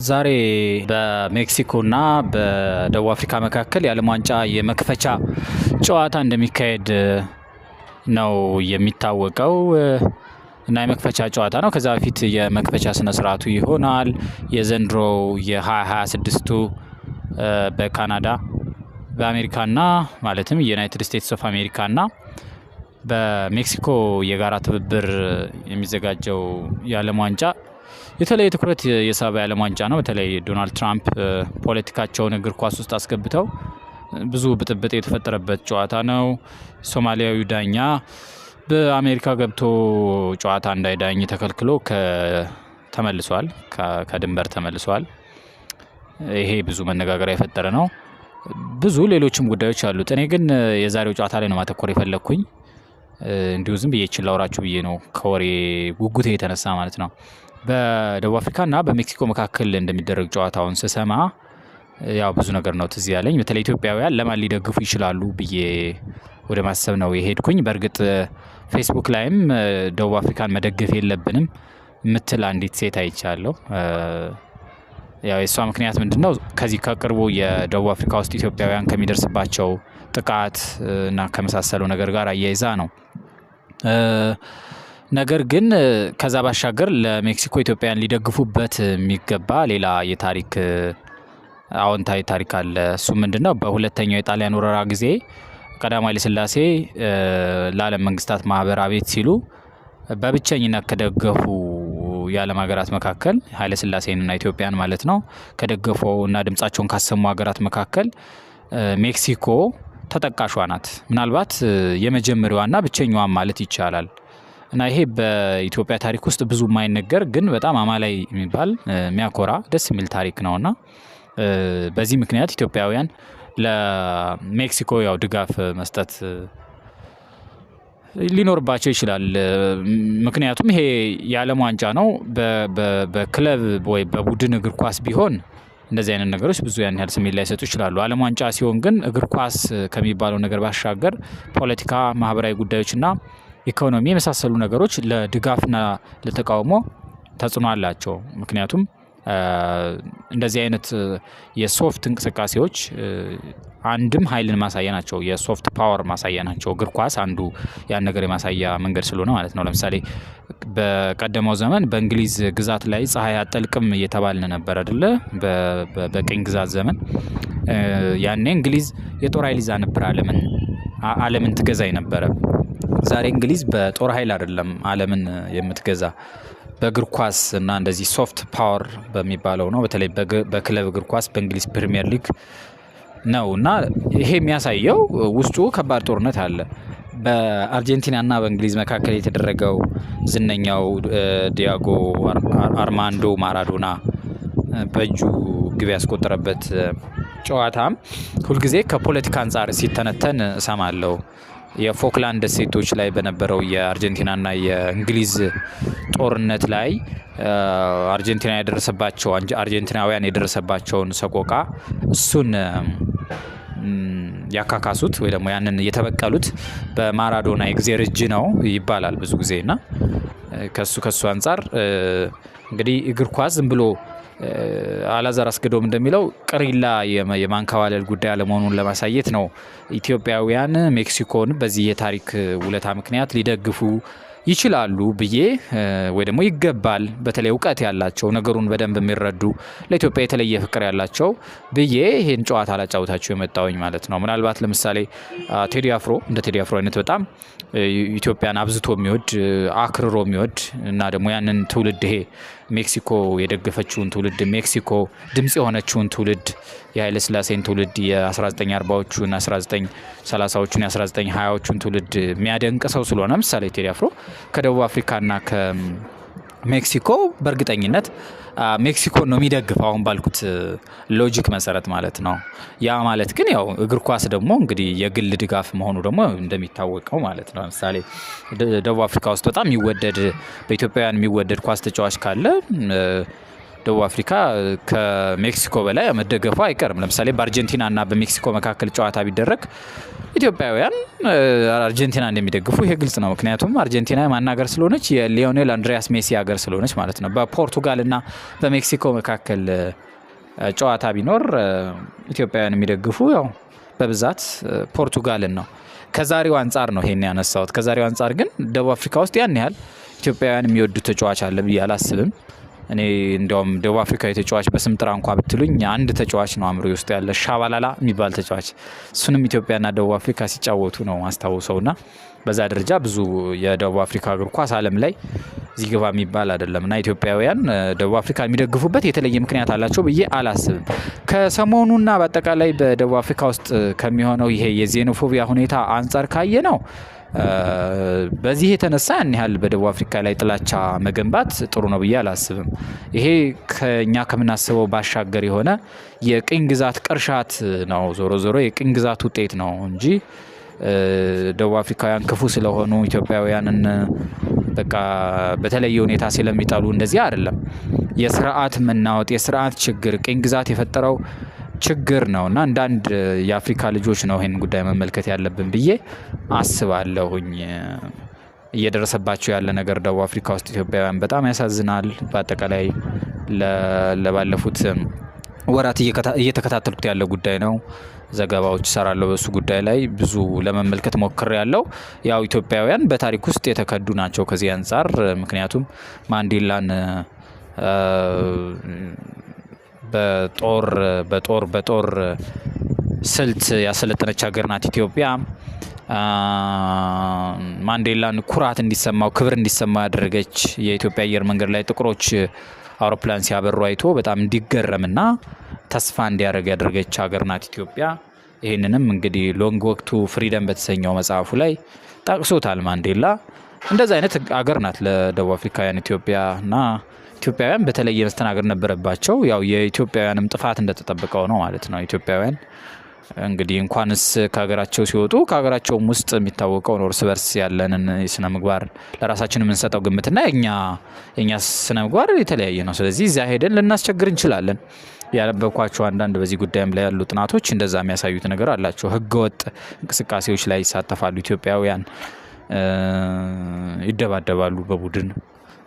ዛሬ በሜክሲኮና በደቡብ አፍሪካ መካከል የዓለም ዋንጫ የመክፈቻ ጨዋታ እንደሚካሄድ ነው የሚታወቀው እና የመክፈቻ ጨዋታ ነው። ከዛ በፊት የመክፈቻ ስነ ስርዓቱ ይሆናል። የዘንድሮው የ2026ቱ በካናዳ በአሜሪካና ማለትም የዩናይትድ ስቴትስ ኦፍ አሜሪካና በሜክሲኮ የጋራ ትብብር የሚዘጋጀው የዓለም ዋንጫ የተለየ ትኩረት የሳበ የዓለም ዋንጫ ነው። በተለይ ዶናልድ ትራምፕ ፖለቲካቸውን እግር ኳስ ውስጥ አስገብተው ብዙ ብጥብጥ የተፈጠረበት ጨዋታ ነው። ሶማሊያዊ ዳኛ በአሜሪካ ገብቶ ጨዋታ እንዳይዳኝ ተከልክሎ ተመልሷል፣ ከድንበር ተመልሷል። ይሄ ብዙ መነጋገሪያ የፈጠረ ነው። ብዙ ሌሎችም ጉዳዮች አሉት። እኔ ግን የዛሬው ጨዋታ ላይ ነው ማተኮር የፈለግኩኝ። እንዲሁ ዝም ብዬ ላውራችሁ ብዬ ነው፣ ከወሬ ጉጉቴ የተነሳ ማለት ነው። በደቡብ አፍሪካና በሜክሲኮ መካከል እንደሚደረግ ጨዋታውን ስሰማ ያው ብዙ ነገር ነው ትዝ ያለኝ። በተለይ ኢትዮጵያውያን ለማን ሊደግፉ ይችላሉ ብዬ ወደ ማሰብ ነው የሄድኩኝ። በእርግጥ ፌስቡክ ላይም ደቡብ አፍሪካን መደገፍ የለብንም ምትል አንዲት ሴት አይቻለሁ። ያው የእሷ ምክንያት ምንድነው? ከዚህ ከቅርቡ የደቡብ አፍሪካ ውስጥ ኢትዮጵያውያን ከሚደርስባቸው ጥቃት እና ከመሳሰለው ነገር ጋር አያይዛ ነው። ነገር ግን ከዛ ባሻገር ለሜክሲኮ ኢትዮጵያውያን ሊደግፉበት የሚገባ ሌላ የታሪክ አዎንታዊ ታሪክ አለ። እሱ ምንድነው? በሁለተኛው የጣሊያን ወረራ ጊዜ ቀዳማዊ ኃይለ ሥላሴ ለዓለም መንግስታት ማህበር አቤት ሲሉ በብቸኝነት ከደገፉ የዓለም ሀገራት መካከል ኃይለ ሥላሴንና ኢትዮጵያን ማለት ነው ከደገፉ እና ድምጻቸውን ካሰሙ ሀገራት መካከል ሜክሲኮ ተጠቃሿ ናት። ምናልባት የመጀመሪያዋና ብቸኛዋን ማለት ይቻላል። እና ይሄ በኢትዮጵያ ታሪክ ውስጥ ብዙ የማይነገር ግን በጣም አማላይ የሚባል የሚያኮራ ደስ የሚል ታሪክ ነውና በዚህ ምክንያት ኢትዮጵያውያን ለሜክሲኮ ያው ድጋፍ መስጠት ሊኖርባቸው ይችላል። ምክንያቱም ይሄ የዓለም ዋንጫ ነው። በክለብ ወይ በቡድን እግር ኳስ ቢሆን እንደዚህ አይነት ነገሮች ብዙ ያን ያህል ስሜት ላይሰጡ ይችላሉ። ዓለም ዋንጫ ሲሆን ግን እግር ኳስ ከሚባለው ነገር ባሻገር ፖለቲካ፣ ማህበራዊ ጉዳዮችና ኢኮኖሚ የመሳሰሉ ነገሮች ለድጋፍና ለተቃውሞ ተጽዕኖ አላቸው። ምክንያቱም እንደዚህ አይነት የሶፍት እንቅስቃሴዎች አንድም ኃይልን ማሳያ ናቸው፣ የሶፍት ፓወር ማሳያ ናቸው። እግር ኳስ አንዱ ያን ነገር የማሳያ መንገድ ስለሆነ ማለት ነው። ለምሳሌ በቀደመው ዘመን በእንግሊዝ ግዛት ላይ ፀሐይ አጠልቅም እየተባልን ነበር አይደለ? በቅኝ ግዛት ዘመን ያኔ እንግሊዝ የጦር ኃይል ይዛ ነበር ዓለምን ትገዛ ነበረ። ዛሬ እንግሊዝ በጦር ኃይል አይደለም ዓለምን የምትገዛ በእግር ኳስ እና እንደዚህ ሶፍት ፓወር በሚባለው ነው። በተለይ በክለብ እግር ኳስ በእንግሊዝ ፕሪሚየር ሊግ ነው እና ይሄ የሚያሳየው ውስጡ ከባድ ጦርነት አለ። በአርጀንቲናና በእንግሊዝ መካከል የተደረገው ዝነኛው ዲያጎ አርማንዶ ማራዶና በእጁ ግብ ያስቆጠረበት ጨዋታም ሁልጊዜ ከፖለቲካ አንጻር ሲተነተን እሰማለሁ። የፎክላንድ ደሴቶች ላይ በነበረው የአርጀንቲናና የእንግሊዝ ጦርነት ላይ አርጀንቲናውያን የደረሰባቸውን ሰቆቃ እሱን ያካካሱት ወይ ደግሞ ያንን የተበቀሉት በማራዶና የእግዜር እጅ ነው ይባላል ብዙ ጊዜ እና ከሱ አንጻር እንግዲህ እግር ኳስ ዝም ብሎ አላዛር አስገዶም እንደሚለው ቅሪላ የማንከባለል ጉዳይ አለመሆኑን ለማሳየት ነው። ኢትዮጵያውያን ሜክሲኮን በዚህ የታሪክ ውለታ ምክንያት ሊደግፉ ይችላሉ ብዬ ወይ ደግሞ ይገባል፣ በተለይ እውቀት ያላቸው ነገሩን በደንብ የሚረዱ ለኢትዮጵያ የተለየ ፍቅር ያላቸው ብዬ ይሄን ጨዋታ ላጫውታቸው የመጣውኝ ማለት ነው። ምናልባት ለምሳሌ ቴዲ አፍሮ አይነት በጣም ኢትዮጵያን አብዝቶ የሚወድ አክርሮ የሚወድ እና ደግሞ ያንን ትውልድ ይሄ ሜክሲኮ የደገፈችውን ትውልድ ሜክሲኮ ድምጽ የሆነችውን ትውልድ የኃይለ ሥላሴን ትውልድ የ1940ዎቹን 1930ዎቹን የ1920ዎቹን ትውልድ የሚያደንቅ ሰው ስለሆነ ምሳሌ ቴዲ አፍሮ ከደቡብ አፍሪካና ከሜክሲኮ በእርግጠኝነት ሜክሲኮ ነው የሚደግፈው አሁን ባልኩት ሎጂክ መሰረት ማለት ነው። ያ ማለት ግን ያው እግር ኳስ ደግሞ እንግዲህ የግል ድጋፍ መሆኑ ደግሞ እንደሚታወቀው ማለት ነው። ለምሳሌ ደቡብ አፍሪካ ውስጥ በጣም በኢትዮጵያውያን የሚወደድ ኳስ ተጫዋች ካለ ደቡብ አፍሪካ ከሜክሲኮ በላይ መደገፉ አይቀርም። ለምሳሌ በአርጀንቲና እና በሜክሲኮ መካከል ጨዋታ ቢደረግ ኢትዮጵያውያን አርጀንቲና እንደሚደግፉ ይሄ ግልጽ ነው። ምክንያቱም አርጀንቲና ማናገር ስለሆነች የሊዮኔል አንድሪያስ ሜሲ ሀገር ስለሆነች ማለት ነው። በፖርቱጋል እና በሜክሲኮ መካከል ጨዋታ ቢኖር ኢትዮጵያውያን የሚደግፉ ያው በብዛት ፖርቱጋልን ነው። ከዛሬው አንጻር ነው ይሄን ያነሳሁት። ከዛሬው አንጻር ግን ደቡብ አፍሪካ ውስጥ ያን ያህል ኢትዮጵያውያን የሚወዱት ተጫዋች አለ ብዬ አላስብም። እኔ እንዲያውም ደቡብ አፍሪካዊ ተጫዋች በስም ጥራ እንኳ ብትሉኝ አንድ ተጫዋች ነው አእምሮዬ ውስጥ ያለ፣ ሻባላላ የሚባል ተጫዋች። እሱንም ኢትዮጵያና ደቡብ አፍሪካ ሲጫወቱ ነው ማስታውሰውና በዛ ደረጃ ብዙ የደቡብ አፍሪካ እግር ኳስ ዓለም ላይ እዚህ ግባ የሚባል አይደለም እና ኢትዮጵያውያን ደቡብ አፍሪካ የሚደግፉበት የተለየ ምክንያት አላቸው ብዬ አላስብም። ከሰሞኑና በአጠቃላይ በደቡብ አፍሪካ ውስጥ ከሚሆነው ይሄ የዜኖፎቢያ ሁኔታ አንጻር ካየ ነው በዚህ የተነሳ ያን ያህል በደቡብ አፍሪካ ላይ ጥላቻ መገንባት ጥሩ ነው ብዬ አላስብም። ይሄ ከኛ ከምናስበው ባሻገር የሆነ የቅኝ ግዛት ቅርሻት ነው። ዞሮ ዞሮ የቅኝ ግዛት ውጤት ነው እንጂ ደቡብ አፍሪካውያን ክፉ ስለሆኑ ኢትዮጵያውያንን በቃ በተለየ ሁኔታ ስለሚጠሉ እንደዚህ አይደለም። የስርዓት መናወጥ፣ የስርዓት ችግር ቅኝ ግዛት የፈጠረው ችግር ነው እና አንዳንድ የአፍሪካ ልጆች ነው ይህን ጉዳይ መመልከት ያለብን ብዬ አስባለሁኝ። እየደረሰባቸው ያለ ነገር ደቡብ አፍሪካ ውስጥ ኢትዮጵያውያን በጣም ያሳዝናል። በአጠቃላይ ለባለፉት ወራት እየተከታተልኩት ያለ ጉዳይ ነው። ዘገባዎች እሰራለሁ በሱ ጉዳይ ላይ ብዙ ለመመልከት ሞክሬ ያለው። ያው ኢትዮጵያውያን በታሪክ ውስጥ የተከዱ ናቸው ከዚህ አንጻር። ምክንያቱም ማንዴላን በጦር ስልት ያሰለጠነች ሀገር ናት ኢትዮጵያ። ማንዴላን ኩራት እንዲሰማው ክብር እንዲሰማው ያደረገች የኢትዮጵያ አየር መንገድ ላይ ጥቁሮች አውሮፕላን ሲያበሩ አይቶ በጣም እንዲገረምና ተስፋ እንዲያደርግ ያደረገች ሀገር ናት ኢትዮጵያ። ይህንንም እንግዲህ ሎንግ ወክ ቱ ፍሪደም በተሰኘው መጽሐፉ ላይ ጠቅሶታል ማንዴላ። እንደዚህ አይነት ሀገር ናት ለደቡብ አፍሪካውያን ኢትዮጵያ እና ኢትዮጵያውያን በተለየ መስተናገድ ነበረባቸው። ያው የኢትዮጵያውያንም ጥፋት እንደተጠበቀው ነው ማለት ነው። ኢትዮጵያውያን እንግዲህ እንኳንስ ከሀገራቸው ሲወጡ ከሀገራቸውም ውስጥ የሚታወቀው ነው እርስ በርስ ያለንን ስነ ምግባር ለራሳችን የምንሰጠው ግምትና የኛ ስነ ምግባር የተለያየ ነው። ስለዚህ እዚያ ሄደን ልናስቸግር እንችላለን። ያነበብኳቸው አንዳንድ በዚህ ጉዳይም ላይ ያሉ ጥናቶች እንደዛ የሚያሳዩት ነገር አላቸው። ህገወጥ እንቅስቃሴዎች ላይ ይሳተፋሉ ኢትዮጵያውያን፣ ይደባደባሉ በቡድን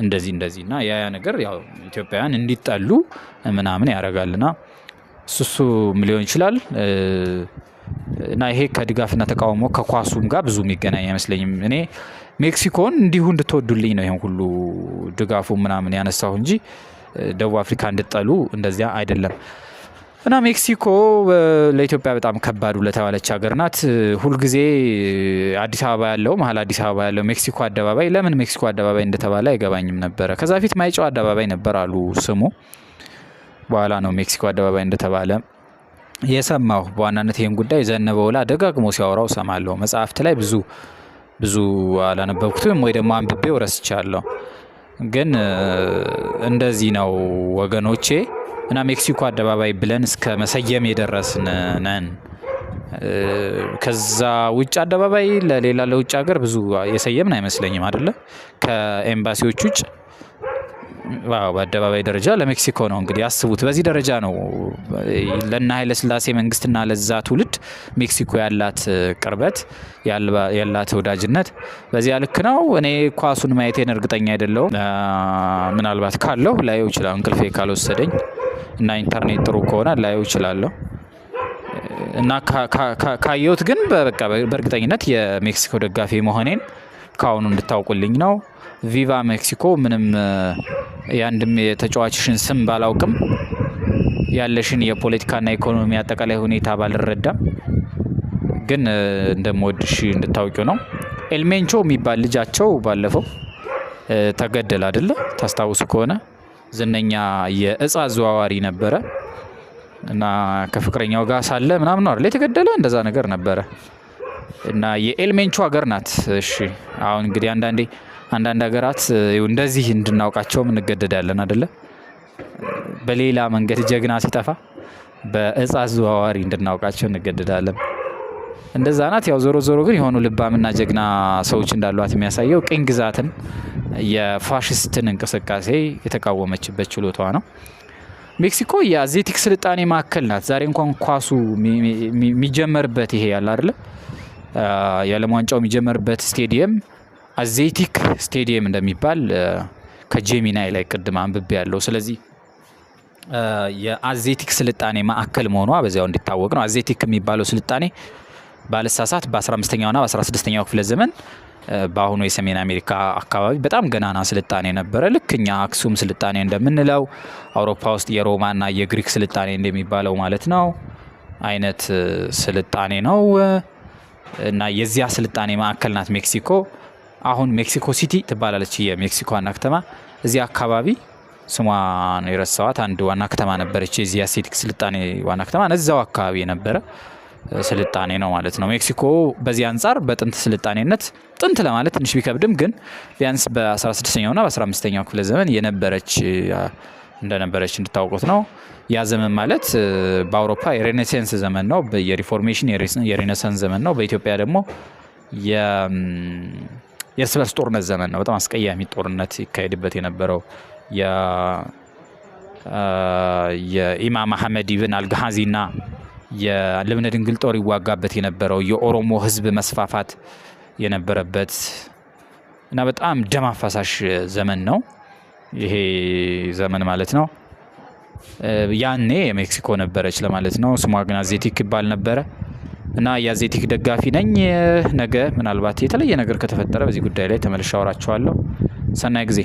እንደዚህ እና ያ ነገር ያው ኢትዮጵያውያን እንዲጠሉ ምናምን ያደርጋልና እሱ ሊሆን ይችላል እና ይሄ ከድጋፍና ተቃውሞ ከኳሱም ጋር ብዙ የሚገናኝ አይመስለኝም። እኔ ሜክሲኮን እንዲሁ እንድትወዱልኝ ነው ይሄን ሁሉ ድጋፉ ምናምን ያነሳሁ እንጂ ደቡብ አፍሪካ እንድጠሉ እንደዚያ አይደለም። እና ሜክሲኮ ለኢትዮጵያ በጣም ከባዱ ለተባለች ሀገር ናት። ሁልጊዜ አዲስ አበባ ያለው መሀል አዲስ አበባ ያለው ሜክሲኮ አደባባይ ለምን ሜክሲኮ አደባባይ እንደተባለ አይገባኝም ነበረ። ከዛ በፊት ማይጨው አደባባይ ነበር አሉ ስሙ። በኋላ ነው ሜክሲኮ አደባባይ እንደተባለ የሰማሁ። በዋናነት ይህን ጉዳይ ዘነበ ወላ ደጋግሞ ሲያወራው ሰማለሁ። መጽሐፍት ላይ ብዙ አላነበብኩትም ወይ ደግሞ አንብቤው ረስቻለሁ። ግን እንደዚህ ነው ወገኖቼ። እና ሜክሲኮ አደባባይ ብለን እስከ መሰየም የደረስን ነን። ከዛ ውጭ አደባባይ ለሌላ ለውጭ ሀገር ብዙ የሰየምን አይመስለኝም አይደለ? ከኤምባሲዎች ውጭ በአደባባይ ደረጃ ለሜክሲኮ ነው። እንግዲህ አስቡት፣ በዚህ ደረጃ ነው ለእነ ኃይለ ሥላሴ መንግስትና ለዛ ትውልድ ሜክሲኮ ያላት ቅርበት ያላት ወዳጅነት በዚያ ልክ ነው። እኔ ኳሱን ማየቴን እርግጠኛ አይደለሁም። ምናልባት ካለው ላየው ይችላል፣ እንቅልፌ ካልወሰደኝ እና ኢንተርኔት ጥሩ ከሆነ ላየው ይችላለሁ። እና ካየሁት ግን በቃ በእርግጠኝነት የሜክሲኮ ደጋፊ መሆኔን ካሁኑ እንድታውቁልኝ ነው። ቪቫ ሜክሲኮ። ምንም የአንድም የተጫዋችሽን ስም ባላውቅም ያለሽን የፖለቲካና ኢኮኖሚ አጠቃላይ ሁኔታ ባልረዳም ግን እንደምወድሽ እንድታውቂው ነው። ኤልሜንቾ የሚባል ልጃቸው ባለፈው ተገደለ አይደለ? ታስታውሱ ከሆነ ዝነኛ የእጽ አዘዋዋሪ ነበረ እና ከፍቅረኛው ጋር ሳለ ምናምን ነው አይደል የተገደለ? እንደዛ ነገር ነበረ እና የኤልሜንቾ ሀገር ናት። እሺ አሁን እንግዲህ አንዳንድ ሀገራት እንደዚህ እንድናውቃቸውም እንገደዳለን አይደለ? በሌላ መንገድ ጀግና ሲጠፋ በእጽ አዘዋዋሪ እንድናውቃቸው እንገደዳለን። እንደዛ ናት። ያው ዞሮ ግን የሆኑ ልባምና ጀግና ሰዎች እንዳሏት የሚያሳየው ቅኝ ግዛትን የፋሽስትን እንቅስቃሴ የተቃወመችበት ችሎታዋ ነው። ሜክሲኮ የአዜቲክ ስልጣኔ ማዕከል ናት። ዛሬ እንኳን ኳሱ የሚጀመርበት ይሄ ያለ አይደለ የዓለም ዋንጫው የሚጀመርበት ስቴዲየም አዜቲክ ስቴዲየም እንደሚባል ከጄሚናይ ላይ ቅድም አንብቤ ያለው። ስለዚህ የአዜቲክ ስልጣኔ ማዕከል መሆኗ በዚያው እንዲታወቅ ነው። አዜቲክ የሚባለው ስልጣኔ ባለሳሳት በ15ኛውና በ16ኛው ክፍለ ዘመን በአሁኑ የሰሜን አሜሪካ አካባቢ በጣም ገናና ስልጣኔ ነበረ። ልክ እኛ አክሱም ስልጣኔ እንደምንለው አውሮፓ ውስጥ የሮማና የግሪክ ስልጣኔ እንደሚባለው ማለት ነው አይነት ስልጣኔ ነው እና የዚያ ስልጣኔ ማዕከል ናት ሜክሲኮ። አሁን ሜክሲኮ ሲቲ ትባላለች የሜክሲኮ ዋና ከተማ። እዚያ አካባቢ ስሟን የረሳዋት አንድ ዋና ከተማ ነበረች፣ የዚህ አዜቲክ ስልጣኔ ዋና ከተማ እዛው አካባቢ የነበረ ስልጣኔ ነው ማለት ነው ሜክሲኮ። በዚህ አንጻር በጥንት ስልጣኔነት ጥንት ለማለት ትንሽ ቢከብድም ግን ቢያንስ በ16ኛውና በ15ኛው ክፍለ ዘመን የነበረች እንደነበረች እንድታውቁት ነው። ያ ዘመን ማለት በአውሮፓ የሬኔሳንስ ዘመን ነው፣ የሪፎርሜሽን የሬኔሳንስ ዘመን ነው። በኢትዮጵያ ደግሞ የእርስ በርስ ጦርነት ዘመን ነው። በጣም አስቀያሚ ጦርነት ይካሄድበት የነበረው የኢማም አህመድ ኢብን አልጋዚና የልብነ ድንግል ጦር ይዋጋበት የነበረው የኦሮሞ ሕዝብ መስፋፋት የነበረበት እና በጣም ደም አፋሳሽ ዘመን ነው ይሄ ዘመን ማለት ነው። ያኔ የሜክሲኮ ነበረች ለማለት ነው። ስሟ ግን አዜቲክ ይባል ነበረ እና የአዜቲክ ደጋፊ ነኝ። ነገ ምናልባት የተለየ ነገር ከተፈጠረ በዚህ ጉዳይ ላይ ተመልሼ አወራችኋለሁ። ሰናይ ጊዜ